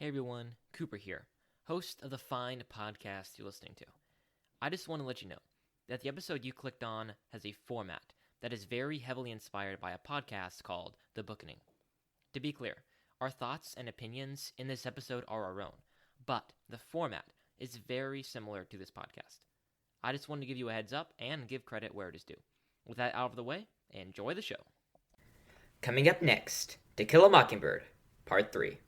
Hey everyone, Cooper here, host of the fine podcast you're listening to. I just want to let you know that the episode you clicked on has a format that is very heavily inspired by a podcast called The Bookening. To be clear, our thoughts and opinions in this episode are our own, but the format is very similar to this podcast. I just wanted to give you a heads up and give credit where it is due. With that out of the way, enjoy the show. Coming up next, To Kill a Mockingbird, Part 3.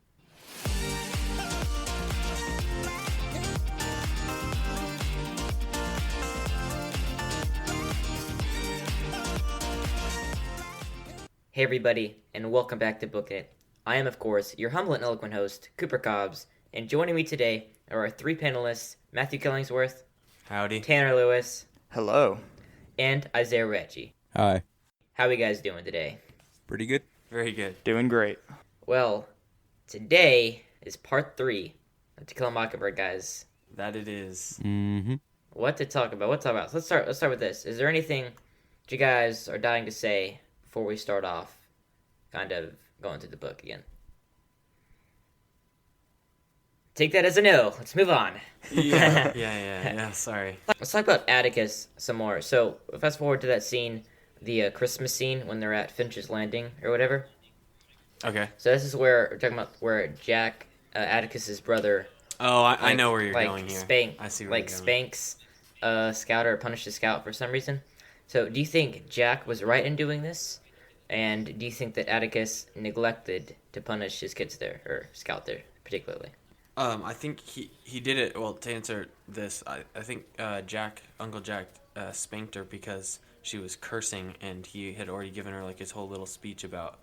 Hey everybody, and welcome back to Book It. I am, of course, your humble and eloquent host, Cooper Cobbs, and joining me today are our three panelists, Matthew Killingsworth, Howdy. Tanner Lewis, Hello. and Isaiah Reggie. Hi. How are you guys doing today? Pretty good. Very good. Doing great. Well, today is part 3 of To Kill a Mockingbird, guys. That it is. Mm-hmm. What to talk about? So let's start with this. Is there anything that you guys are dying to say before we start off kind of going through the book again? Take that as a no. Let's move on. Yeah, sorry. Let's talk about Atticus some more. So, fast forward to that scene, the Christmas scene when they're at Finch's Landing or whatever. Okay. So this is where we're talking about where Jack, Atticus's brother. Oh, I know where you're going here. I see where you're going. spanks Scout or punishes Scout for some reason. So, do you think Jack was right in doing this? And do you think that Atticus neglected to punish his kids there, or Scout there, particularly? I think he did it. Well, to answer this, I think Uncle Jack spanked her because she was cursing, and he had already given her like his whole little speech about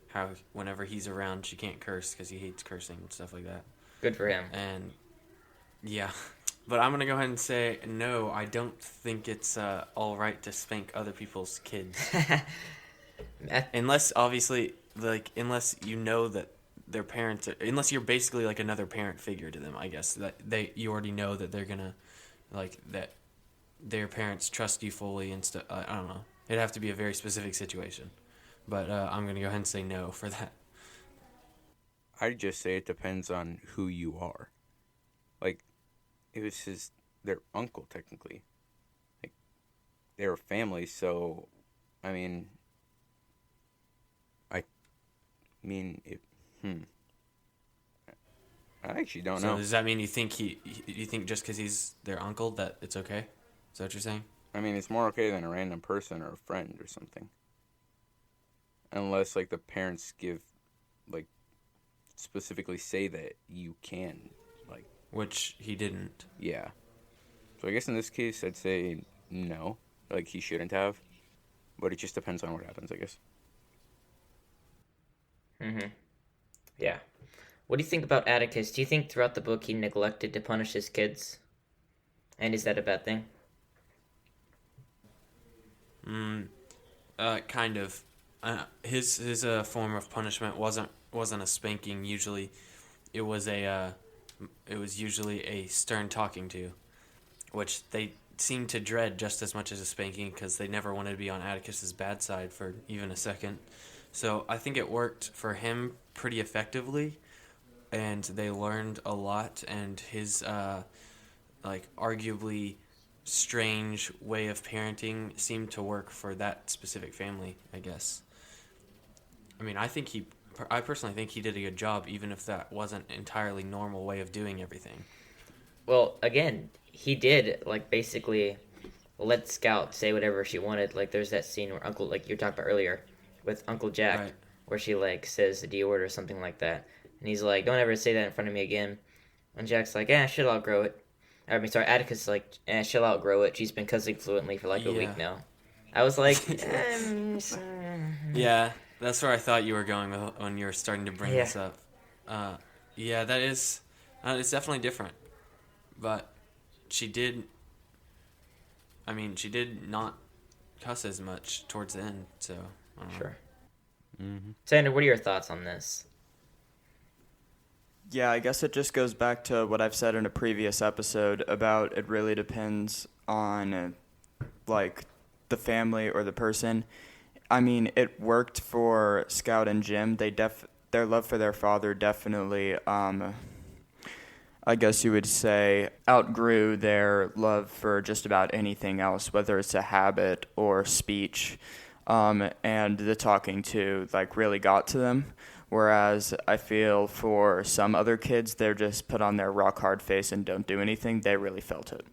how whenever he's around she can't curse because he hates cursing and stuff like that. Good for him. And yeah, but I'm gonna go ahead and say no. I don't think it's all right to spank other people's kids. Unless, obviously, unless you know that their parents unless you're basically like another parent figure to them, I guess, that you already know that they're gonna, that their parents trust you fully and stuff. I don't know. It'd have to be a very specific situation. But I'm gonna go ahead and say no for that. I'd just say it depends on who you are. Like, it was their uncle, technically. Like, they were family, so, I mean, I actually don't know. So does that mean you think just because he's their uncle that it's okay? Is that what you're saying? I mean, it's more okay than a random person or a friend or something. Unless, the parents specifically say that you can, Which he didn't. Yeah. So I guess in this case, I'd say no. He shouldn't have. But it just depends on what happens, I guess. Mm-hmm. Yeah. What do you think about Atticus? Do you think throughout the book he neglected to punish his kids? And is that a bad thing? Kind of. His form of punishment wasn't a spanking. Usually, it was usually a stern talking to, which they seemed to dread just as much as a spanking because they never wanted to be on Atticus's bad side for even a second. So I think it worked for him pretty effectively, and they learned a lot. And his arguably strange way of parenting seemed to work for that specific family, I guess. I mean, I personally think he did a good job, even if that wasn't an entirely normal way of doing everything. Well, again, he did, basically let Scout say whatever she wanted. There's that scene where Uncle, you were talking about earlier, with Uncle Jack, right, where she, says the D word or something like that. And he's like, don't ever say that in front of me again. And Jack's like, she'll outgrow it. Atticus is like, she'll outgrow it. She's been cussing fluently for, a week now. I was like, Yeah, that's where I thought you were going when you were starting to bring this up. Yeah, that is, it's definitely different. But she did not cuss as much towards the end, so I don't know. Sure. Mm-hmm. Tanner, what are your thoughts on this? Yeah, I guess it just goes back to what I've said in a previous episode about it really depends on, the family or the person. I mean, it worked for Scout and Jim. their love for their father definitely, I guess you would say, outgrew their love for just about anything else, whether it's a habit or speech. And the talking to, like, really got to them. Whereas I feel for some other kids, they're just put on their rock hard face and don't do anything. They really felt it.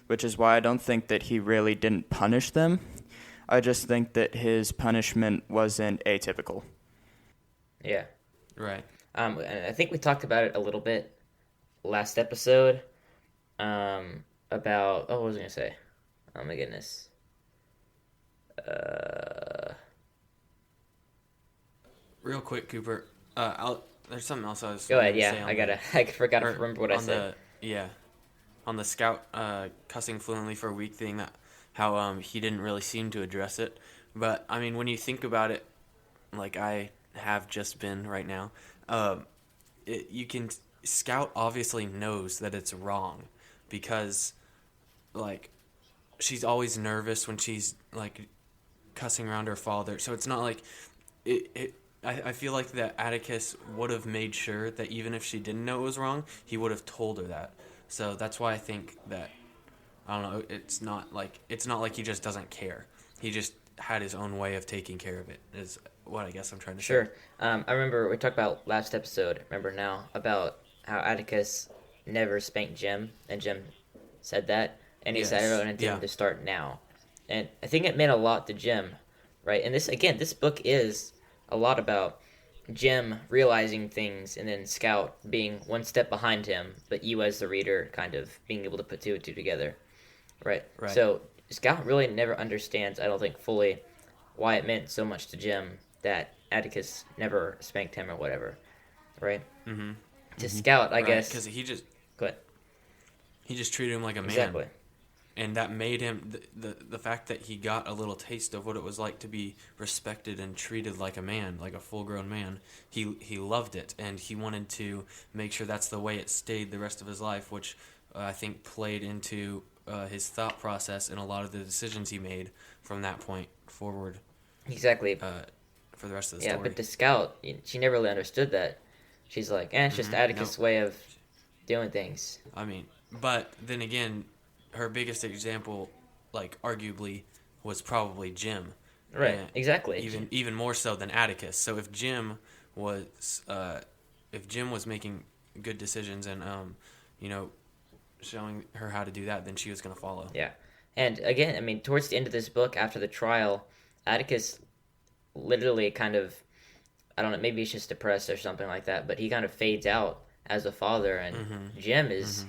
Which is why I don't think that he really didn't punish them. I just think that his punishment wasn't atypical. Yeah. Right. And I think we talked about it a little bit last episode. About what was I gonna say? Oh my goodness. Real quick, Cooper. There's something else I was. Go ahead. gonna say Yeah, I forgot to remember what I said. On the scout cussing fluently for a week thing, that how he didn't really seem to address it. But I mean, when you think about it, like I have just been right now, Scout obviously knows that it's wrong, because like she's always nervous when she's like cussing around her father. So it's not like I feel like that Atticus would have made sure that even if she didn't know it was wrong, he would have told her that. So that's why I think that, I don't know, it's not like he just doesn't care. He just had his own way of taking care of it, is what I guess I'm trying to say. Sure. I remember we talked about last episode, remember now, about how Atticus never spanked Jim, and Jim said that, and he said, I wanted him to start now. And I think it meant a lot to Jim, right? And this book is a lot about Jim realizing things, and then Scout being one step behind him, but you as the reader kind of being able to put two and two together, right? So Scout really never understands, I don't think, fully why it meant so much to Jim that Atticus never spanked him or whatever, right? Mm-hmm. To Scout, I guess, because he just go ahead. He just treated him like a man. Exactly. And that made him, the fact that he got a little taste of what it was like to be respected and treated like a man, like a full-grown man, he loved it, and he wanted to make sure that's the way it stayed the rest of his life, which I think played into his thought process and a lot of the decisions he made from that point forward. Exactly. For the rest of the story. Yeah, but to Scout, she never really understood that. She's like, it's just Atticus' way of doing things. I mean, but then again, her biggest example, like, arguably, was probably Jim. Right, exactly. Even more so than Atticus. So if Jim was making good decisions and showing her how to do that, then she was going to follow. Yeah. And again, I mean, towards the end of this book, after the trial, Atticus literally kind of, I don't know, maybe he's just depressed or something like that, but he kind of fades out as a father, and Jim is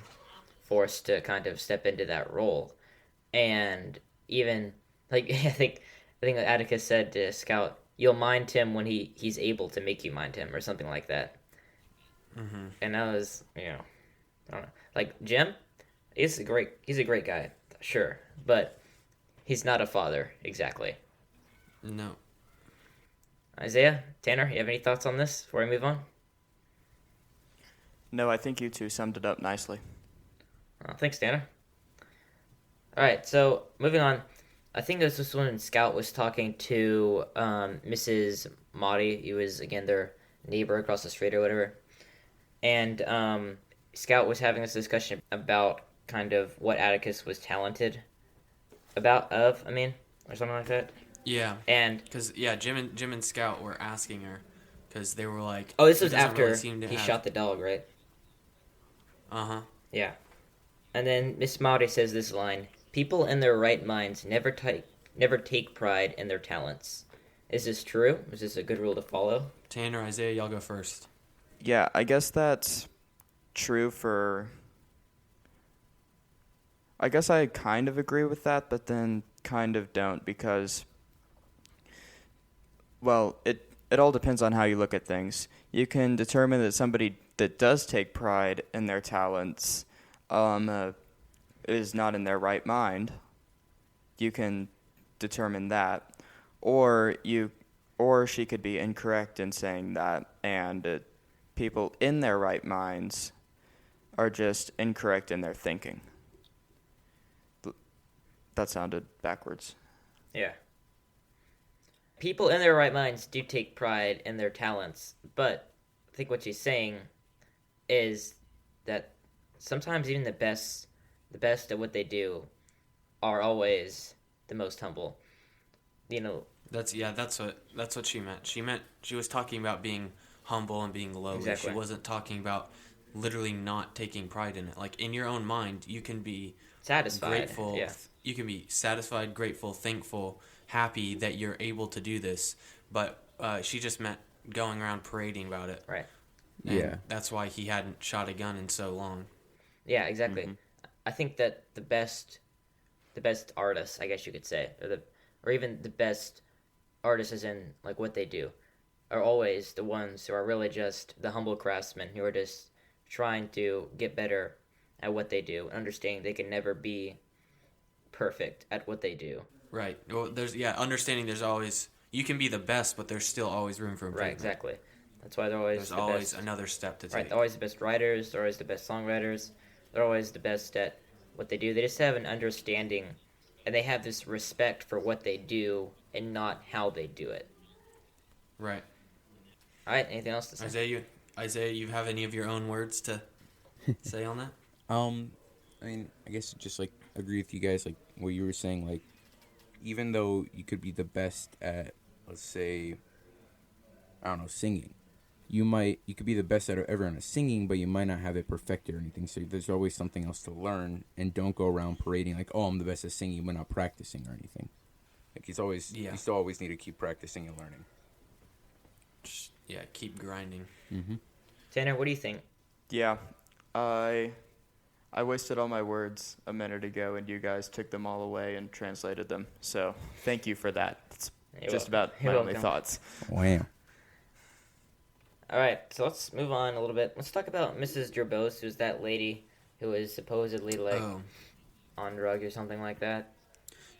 forced to kind of step into that role. And even, like, I think Atticus said to Scout, you'll mind him when he's able to make you mind him, or something like that. Mm-hmm. And that was, I don't know. Like, Jim, he's a great guy, sure, but he's not a father, exactly. No. Isaiah, Tanner, you have any thoughts on this before we move on? No, I think you two summed it up nicely. Thanks, Tanner. All right, so moving on. I think this was when Scout was talking to Mrs. Motti. He was, again, their neighbor across the street or whatever. And Scout was having this discussion about kind of what Atticus was talented or something like that. Yeah. And because Jim and Scout were asking her, because they were like, oh, this was after he shot the dog, right? Uh-huh. Yeah. And then Miss Motti says this line, people in their right minds never take pride in their talents. Is this true? Is this a good rule to follow? Tanner, Isaiah, y'all go first. Yeah, I guess that's true for... I guess I kind of agree with that, but then kind of don't, because... Well, it all depends on how you look at things. You can determine that somebody that does take pride in their talents is not in their right mind. You can determine that, or she could be incorrect in saying that, and people in their right minds are just incorrect in their thinking. That sounded backwards. Yeah. People in their right minds do take pride in their talents, but think what she's saying is that sometimes even the best at what they do are always the most humble. You know, That's what she meant. She was talking about being humble and being lowly. Exactly. She wasn't talking about literally not taking pride in it. Like in your own mind, you can be satisfied. grateful. Yeah. You can be satisfied, grateful, thankful, happy that you're able to do this. But she just meant going around parading about it. Right. And Yeah. that's why he hadn't shot a gun in so long. Yeah, exactly. I think that the best artists, I guess you could say, or even the best artists as in like what they do, are always the ones who are really just the humble craftsmen who are just trying to get better at what they do and understanding they can never be perfect at what they do. Right. Well, understanding there's always, you can be the best, but there's still always room for improvement. Right, exactly. That's why they're always There's the always best. another step to take. Right, they're always the best writers, they're always the best songwriters, they're always the best at what they do. They just have an understanding and they have this respect for what they do and not how they do it. Right. All right, anything else to say? Isaiah, you have any of your own words to say on that? I mean, I guess just like agree with you guys, like what you were saying, like even though you could be the best at, let's say, I don't know, singing, you could be the best at everyone at singing, but you might not have it perfected or anything. So there's always something else to learn, and don't go around parading like, oh, I'm the best at singing, but not practicing or anything. Like you still always need to keep practicing and learning. Just, keep grinding. Tanner, what do you think? Yeah, I wasted all my words a minute ago, and you guys took them all away and translated them. So thank you for that. That's just about my only thoughts. Wow. All right, so let's move on a little bit. Let's talk about Mrs. Dubose, who's that lady who is supposedly on drugs or something like that.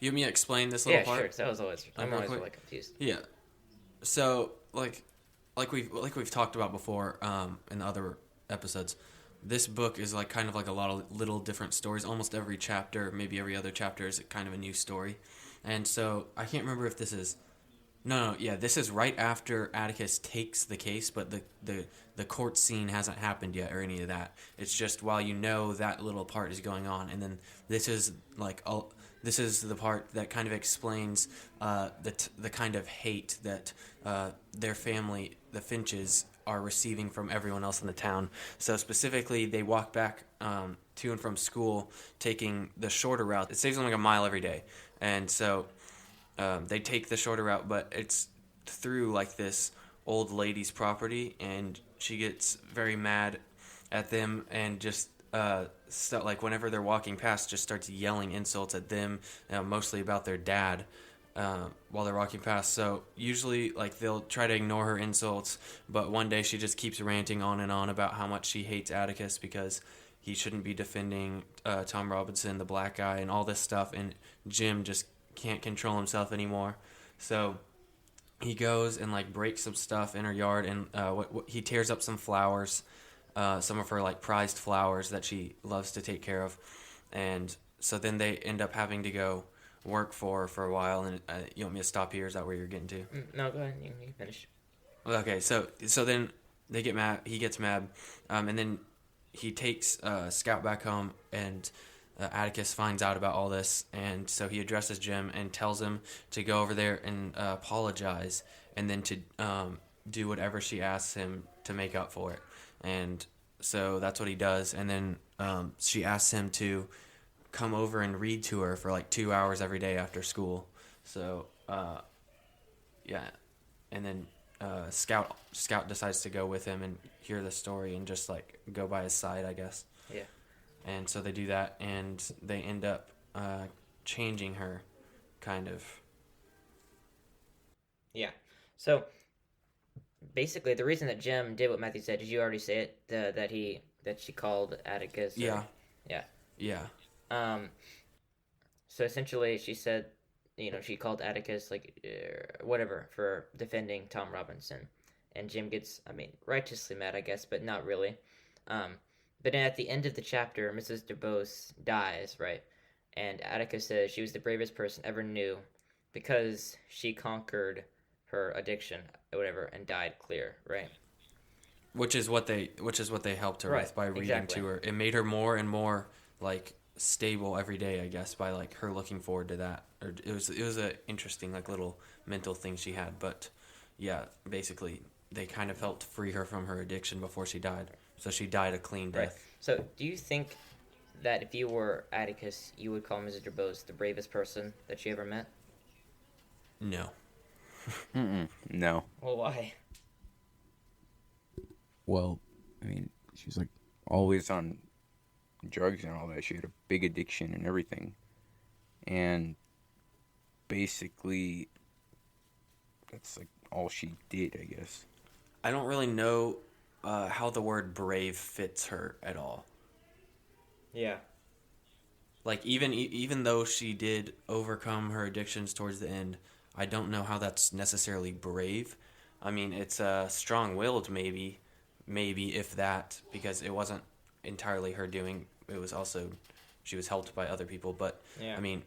You want me to explain this little part? Yeah, sure. I'm always really confused. Yeah. So like we've talked about before in the other episodes, this book is like kind of like a lot of little different stories. Almost every chapter, maybe every other chapter, is kind of a new story. And so I can't remember if this is. This is right after Atticus takes the case, but the court scene hasn't happened yet or any of that. It's just while that little part is going on, and then this is the part that kind of explains the kind of hate that their family, the Finches, are receiving from everyone else in the town. So specifically, they walk back to and from school taking the shorter route. It saves them like a mile every day, and so. They take the shorter route, but it's through like this old lady's property, and she gets very mad at them and just like whenever they're walking past, just starts yelling insults at them, mostly about their dad while they're walking past. So usually like they'll try to ignore her insults, but one day she just keeps ranting on and on about how much she hates Atticus because he shouldn't be defending Tom Robinson, the black guy, and all this stuff, and Jim just can't control himself anymore. So he goes and like breaks some stuff in her yard, and he tears up some flowers, some of her like prized flowers that she loves to take care of. And so then they end up having to go work for her for a while. And you want me to stop here? Is that where you're getting to? No, go ahead. You can finish. Okay, so then they get mad. He gets mad, and then he takes Scout back home, and Atticus finds out about all this, and so he addresses Jim and tells him to go over there and apologize, and then to do whatever she asks him to make up for it. And so that's what he does, and then she asks him to come over and read to her for like 2 hours every day after school. So and then Scout decides to go with him and hear the story and just like go by his side, I guess. Yeah. And so they do that, and they end up changing her, kind of. Yeah. So basically, the reason that Jim did what Matthew said, did you already say it? That she called Atticus. Yeah. which is what they helped her Right, with by reading exactly. to her. It made her more and more like stable every day, I guess, by like her looking forward to that. Or it was a interesting like little mental thing she had. But yeah, basically they kind of helped free her from her addiction before she died. So she died a clean Right. death. So, do you think that if you were Atticus, you would call Mrs. Dubose the bravest person that you ever met? No. No. Well, why? Well, I mean, she was like always on drugs and all that. She had a big addiction and everything. And basically, that's like all she did, I guess. I don't really know how the word brave fits her at all. Yeah. Like even though she did overcome her addictions towards the end, I don't know how that's necessarily brave. I mean, it's strong-willed maybe if that, because it wasn't entirely her doing. It was also she was helped by other people, but Yeah. I mean,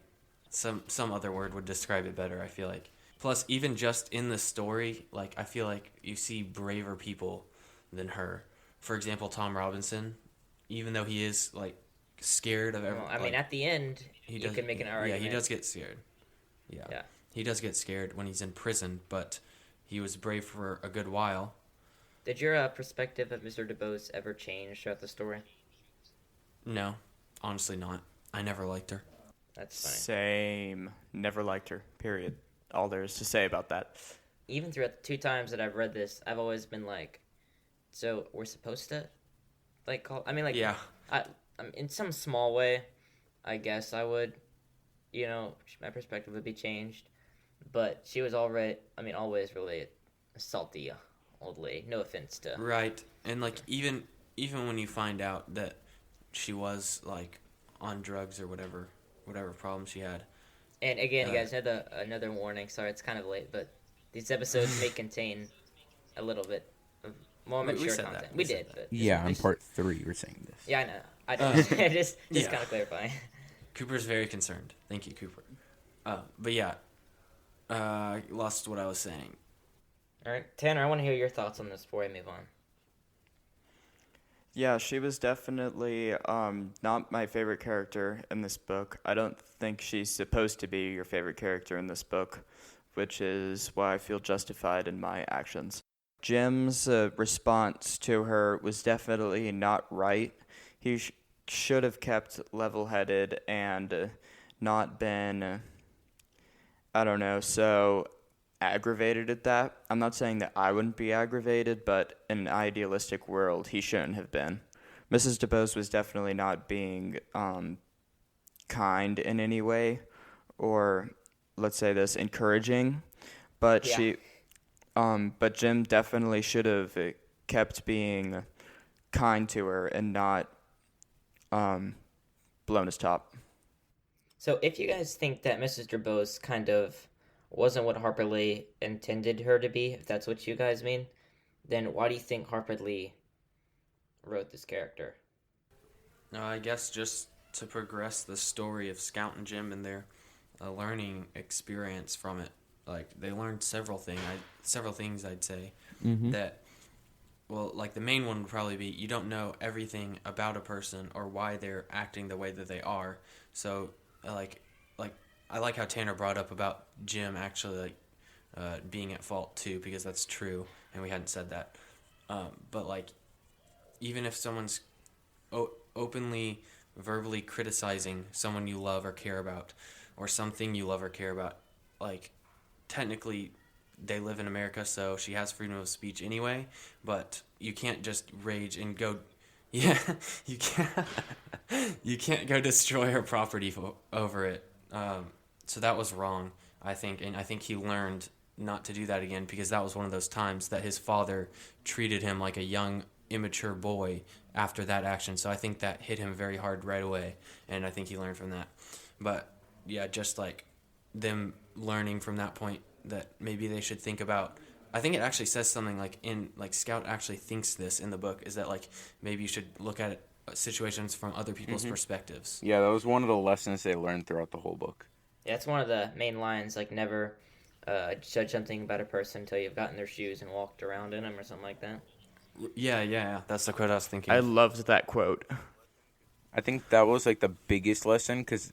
some other word would describe it better, I feel like. Plus, even just in the story, like I feel like you see braver people than her. For example, Tom Robinson, even though he is like scared of everything. Well, I mean, at the end, you can make an argument. Yeah, he does get scared. Yeah. He does get scared when he's in prison, but he was brave for a good while. Did your perspective of Mr. Dubose ever change throughout the story? No, honestly not. I never liked her. That's funny. Same. Never liked her. Period. All there is to say about that. Even throughout the 2 times that I've read this, I've always been like, so we're supposed to, like, call... I mean, like, Yeah. In some small way, I guess I would, my perspective would be changed. But she was always really a salty old lady. No offense to... Right. And, like, even when you find out that she was, like, on drugs or whatever problem she had. And again, guys, another warning. Sorry, it's kind of late, but these episodes may contain a little bit of more mature said content. that. We We said did, that. but Yeah, in part 3, we're saying this. yeah, I know. I don't. just yeah. kind of clarifying. Cooper's very concerned. Thank you, Cooper. But yeah, I lost what I was saying. All right, Tanner, I want to hear your thoughts on this before I move on. Yeah, she was definitely not my favorite character in this book. I don't think she's supposed to be your favorite character in this book, which is why I feel justified in my actions. Jim's response to her was definitely not right. He should have kept level-headed and not been, so aggravated at that. I'm not saying that I wouldn't be aggravated, but in an idealistic world, he shouldn't have been. Mrs. Dubose was definitely not being kind in any way, or let's say this, encouraging. But but Jim definitely should have kept being kind to her and not blown his top. So, if you guys think that Mrs. Dubose kind of wasn't what Harper Lee intended her to be, if that's what you guys mean, then why do you think Harper Lee wrote this character? I guess just to progress the story of Scout and Jim and their learning experience from it. Like, they learned several things, I'd say, that, well, like, the main one would probably be you don't know everything about a person or why they're acting the way that they are. So, I like how Tanner brought up about Jim actually, being at fault, too, because that's true, and we hadn't said that. But, like, even if someone's openly, verbally criticizing someone you love or care about, or something you love or care about, like, technically they live in America, so she has freedom of speech anyway, but you can't just rage and go, yeah, you can't go destroy her property over it. So that was wrong, I think, and I think he learned not to do that again, because that was one of those times that his father treated him like a young, immature boy after that action, so I think that hit him very hard right away, and I think he learned from that. But yeah, just like them learning from that point that maybe they should think about, I think it actually says something like Scout actually thinks this in the book, is that like maybe you should look at situations from other people's perspectives. Yeah, that was one of the lessons they learned throughout the whole book. Yeah, it's one of the main lines, like never judge something about a person until you've gotten their shoes and walked around in them or something like that. Yeah. That's the quote I was thinking. I loved that quote. I think that was like the biggest lesson because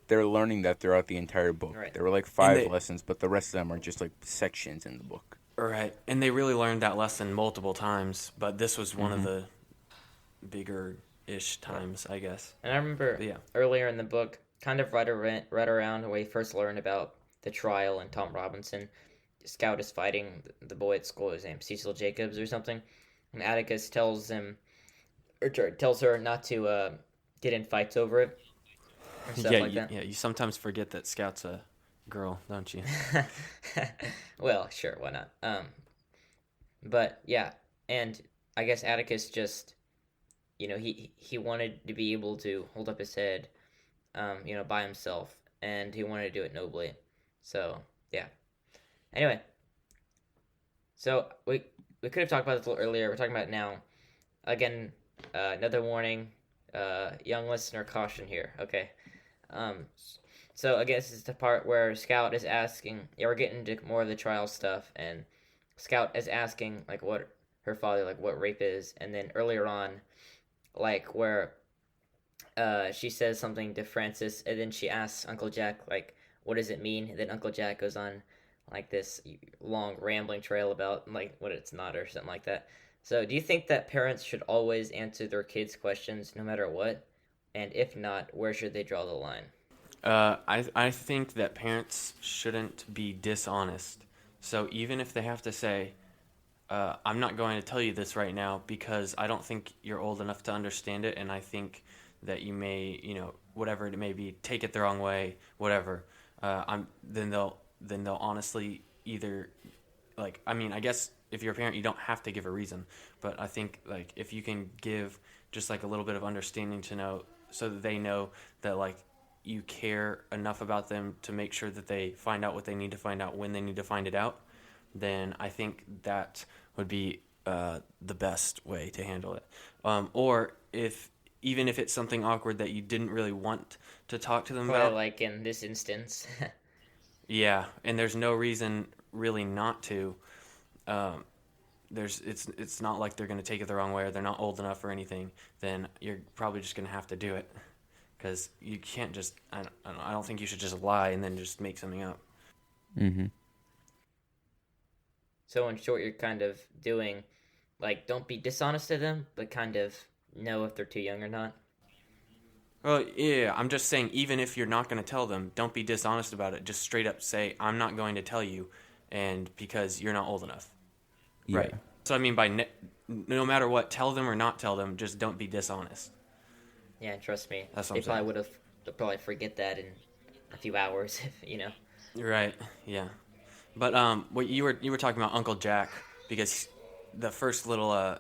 they're learning that throughout the entire book. Right. There were like 5 lessons, but the rest of them are just like sections in the book. Right, and they really learned that lesson multiple times, but this was one of the bigger-ish times, I guess. And I remember earlier in the book, kind of right around when we first learned about the trial and Tom Robinson, Scout is fighting the boy at school, his name Cecil Jacobs or something, and Atticus tells her not to get in fights over it or stuff like that. Yeah, you sometimes forget that Scout's a girl, don't you? Well, sure, why not? But yeah, and I guess Atticus just, he wanted to be able to hold up his head, by himself, and he wanted to do it nobly. So yeah. Anyway, so we could have talked about this a little earlier. We're talking about it now. Again, another warning, young listener caution here. Okay. So I guess it's the part where Scout is asking. Yeah, we're getting into more of the trial stuff, and Scout is asking like what her father what rape is, and then earlier on, like where she says something to Francis, and then she asks Uncle Jack like what does it mean, and then Uncle Jack goes on like this long rambling trail about like what it's not or something like that. So do you think that parents should always answer their kids' questions no matter what, and if not, where should they draw the line? I think that parents shouldn't be dishonest. So even if they have to say, I'm not going to tell you this right now because I don't think you're old enough to understand it, and I think that you may, whatever it may be, take it the wrong way, whatever. Then they'll honestly either, I guess if you're a parent, you don't have to give a reason, but I think if you can give just a little bit of understanding to know, so that they know that you care enough about them to make sure that they find out what they need to find out when they need to find it out, then I think that would be the best way to handle it. Or even if it's something awkward that you didn't really want to talk to them about. Like in this instance. Yeah, and there's no reason really not to. It's not like they're going to take it the wrong way or they're not old enough or anything. Then you're probably just going to have to do it. Because you can't just, I don't think you should just lie and then just make something up. Mm-hmm. So in short, you're kind of doing, don't be dishonest to them, but kind of know if they're too young or not. Well, yeah, I'm just saying, even if you're not going to tell them, don't be dishonest about it. Just straight up say, I'm not going to tell you, and because you're not old enough. Yeah. Right. So I mean, by no matter what, tell them or not tell them, just don't be dishonest. Yeah, trust me. That's what They'll probably forget that in a few hours, Right. Yeah. But what you were talking about Uncle Jack, because the first little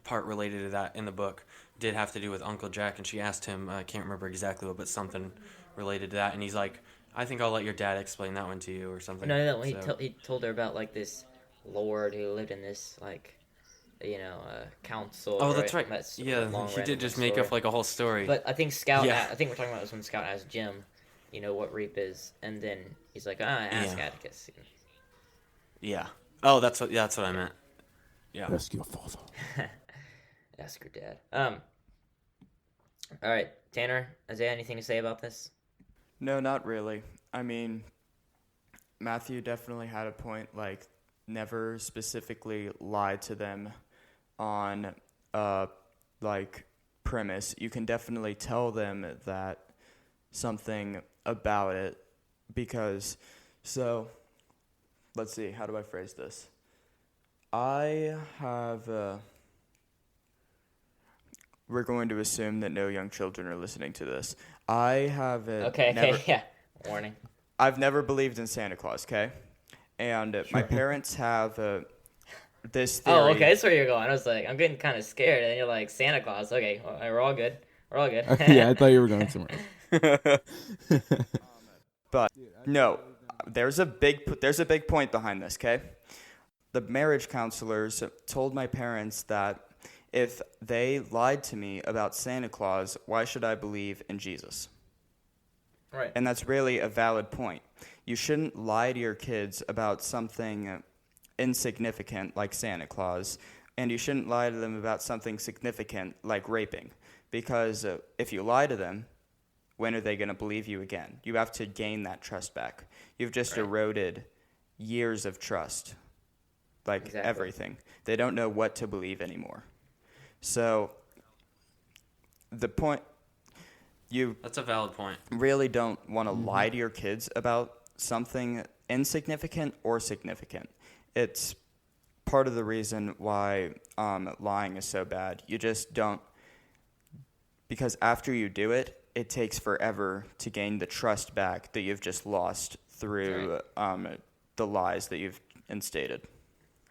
part related to that in the book did have to do with Uncle Jack, and she asked him, I can't remember exactly what, but something related to that, and he's like, I think I'll let your dad explain that one to you or something. No. He told her about this lord who lived in this council. Oh, that's right. Yeah, he did just make up a whole story. But I think Scout. Yeah. I think we're talking about this when Scout asked Jim, what rape is, and then he's like, ask Atticus. Yeah. Oh, that's what I meant. Yeah. Ask your father. Ask your dad. All right, Tanner. Is there anything to say about this? No, not really. I mean, Matthew definitely had a point. Never specifically lie to them on premise. You can definitely tell them that something about it because let's see, how do I phrase this? I have we're going to assume that no young children are listening to this. I have yeah. Warning. I've never believed in Santa Claus, okay? And my parents have this theory. Oh, okay, that's where you're going. I was like, I'm getting kind of scared, and you're like, Santa Claus. Okay, well, we're all good. We're all good. Yeah, I thought you were going somewhere else. But no, there's a big point behind this, okay? The marriage counselors told my parents that if they lied to me about Santa Claus, why should I believe in Jesus? Right. And that's really a valid point. You shouldn't lie to your kids about something insignificant like Santa Claus And you shouldn't lie to them about something significant like raping, because if you lie to them, when are they going to believe you again? You have to gain that trust back. You've just eroded years of trust, like everything. They don't know what to believe anymore. So the point, That's a valid point. really don't want to lie to your kids about something insignificant or significant. It's part of the reason why lying is so bad. You just don't, because after you do it, it takes forever to gain the trust back that you've just lost through the lies that you've instated.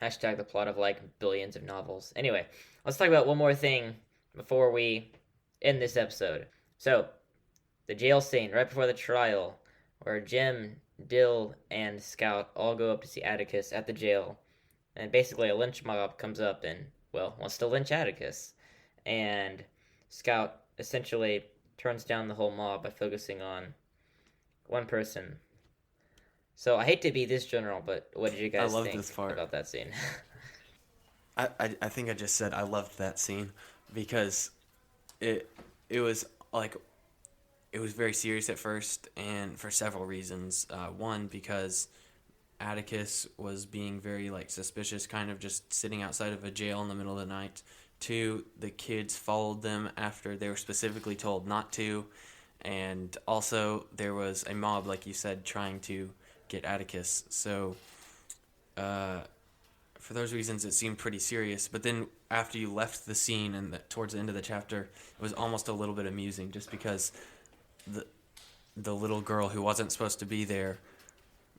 Hashtag the plot of like billions of novels. Anyway, let's talk about one more thing before we end this episode. So, the jail scene right before the trial, where Jim, Dill, and Scout all go up to see Atticus at the jail. And basically a lynch mob comes up and, well, wants to lynch Atticus. And Scout essentially turns down the whole mob by focusing on one person. So I hate to be this general, but what did you guys think about that scene? I think I just said I loved that scene because it was like, it was very serious at first, and for several reasons. One, because Atticus was being very like suspicious, kind of just sitting outside of a jail in the middle of the night. Two, the kids followed them after they were specifically told not to. And also there was a mob, like you said, trying to get Atticus. So for those reasons, it seemed pretty serious. But then after you left the scene and towards the end of the chapter, it was almost a little bit amusing just because the little girl who wasn't supposed to be there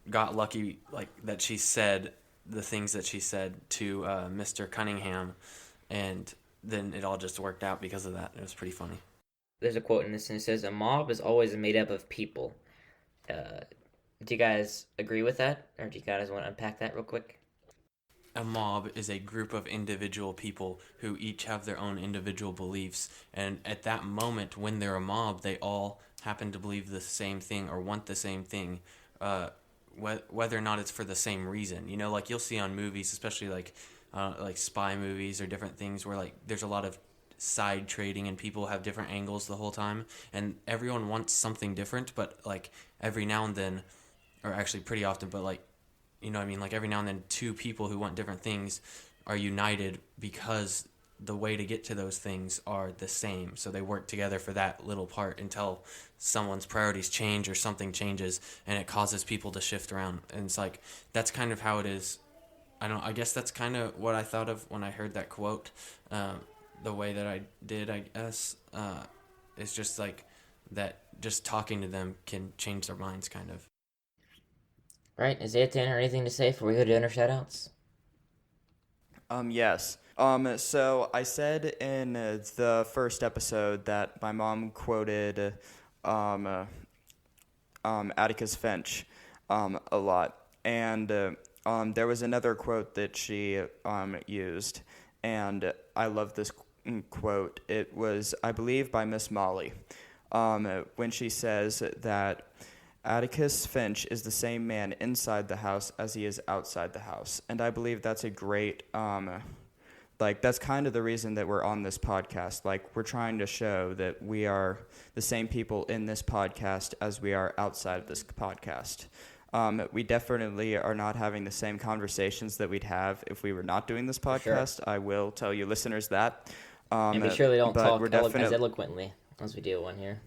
got lucky, like that she said the things that she said to Mr. Cunningham, and then it all just worked out because of that. It was pretty funny. There's a quote in this, and it says, "A mob is always made up of people." Do you guys agree with that, or do you guys want to unpack that real quick? A mob is a group of individual people who each have their own individual beliefs, and at that moment when they're a mob, they all happen to believe the same thing or want the same thing, whether or not it's for the same reason. You know, like you'll see on movies, especially like spy movies or different things where like there's a lot of side trading and people have different angles the whole time, and everyone wants something different, but like every now and then, or actually pretty often, but like, you know what I mean, like every now and then two people who want different things are united because the way to get to those things are the same. So they work together for that little part until someone's priorities change or something changes, and it causes people to shift around. And it's like, that's kind of how it is. I guess that's kind of what I thought of when I heard that quote. The way that I did, I guess, it's just like that just talking to them can change their minds, kind of. Right, is it Tanner anything to say before we go to dinner shoutouts? Yes. So I said in the first episode that my mom quoted Atticus Finch a lot, and there was another quote that she used, and I love this quote. It was, I believe, by Miss Molly, when she says that Atticus Finch is the same man inside the house as he is outside the house. And I believe that's a great, that's kind of the reason that we're on this podcast. Like, we're trying to show that we are the same people in this podcast as we are outside of this podcast. We definitely are not having the same conversations that we'd have if we were not doing this podcast. Sure. I will tell you listeners that. And we surely don't talk as eloquently as we do one here.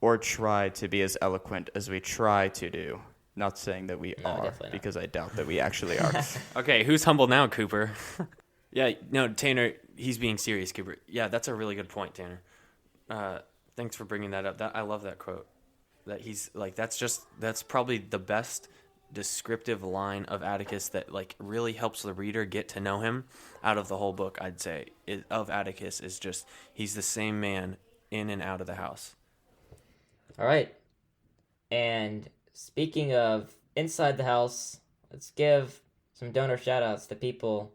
Or try to be as eloquent as we try to do. Not saying that we are, because I doubt that we actually are. Okay, who's humble now, Cooper? Yeah, no, Tanner, he's being serious, Cooper. Yeah, that's a really good point, Tanner. Thanks for bringing that up. I love that quote. That he's like, that's probably the best descriptive line of Atticus that like really helps the reader get to know him out of the whole book. I'd say of Atticus is just, he's the same man in and out of the house. All right. And speaking of inside the house, let's give some donor shout-outs to people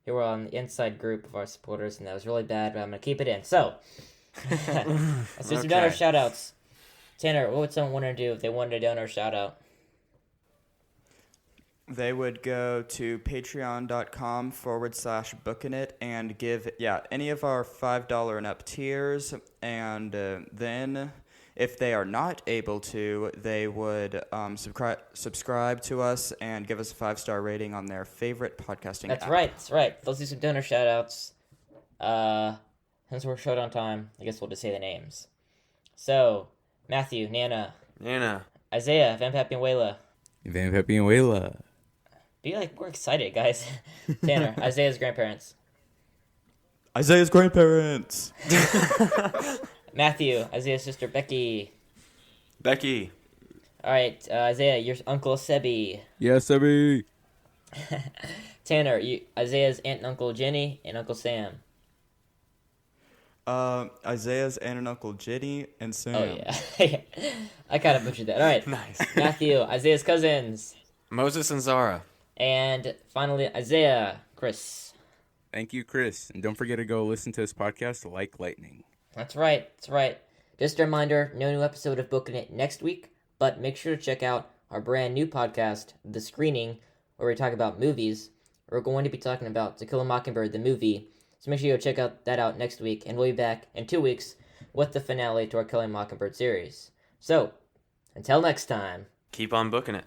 who were on the inside group of our supporters, and that was really bad, but I'm going to keep it in. So, let's do some donor shout-outs. Tanner, what would someone want to do if they wanted a donor shout-out? They would go to patreon.com/bookinit and give, any of our $5 and up tiers. And then, if they are not able to, they would subscribe to us and give us a 5-star rating on their favorite podcasting app. That's right. Let's do some donor shout-outs. Since we're short on time, I guess we'll just say the names. So, Matthew, Nana, Isaiah, Van Pappy and Wayla. Van Pepe and Wayla. Be more excited, guys. Tanner, Isaiah's grandparents. Isaiah's grandparents. Matthew, Isaiah's sister Becky. Becky. All right, Isaiah, your uncle Sebi. Yes, Sebby. Tanner, Isaiah's aunt and uncle Jenny and Uncle Sam. Isaiah's aunt and uncle Jenny and Sam. Oh, yeah. I kind of butchered that. All right. Nice. Matthew, Isaiah's cousins. Moses and Zara. And finally, Isaiah, Chris. Thank you, Chris. And don't forget to go listen to this podcast like lightning. That's right. Just a reminder, no new episode of Booking It next week, but make sure to check out our brand new podcast, The Screening, where we talk about movies. We're going to be talking about To Kill a Mockingbird, the movie. So make sure you go check that out next week, and we'll be back in 2 weeks with the finale to our Killing Mockingbird series. So, until next time. Keep on booking it.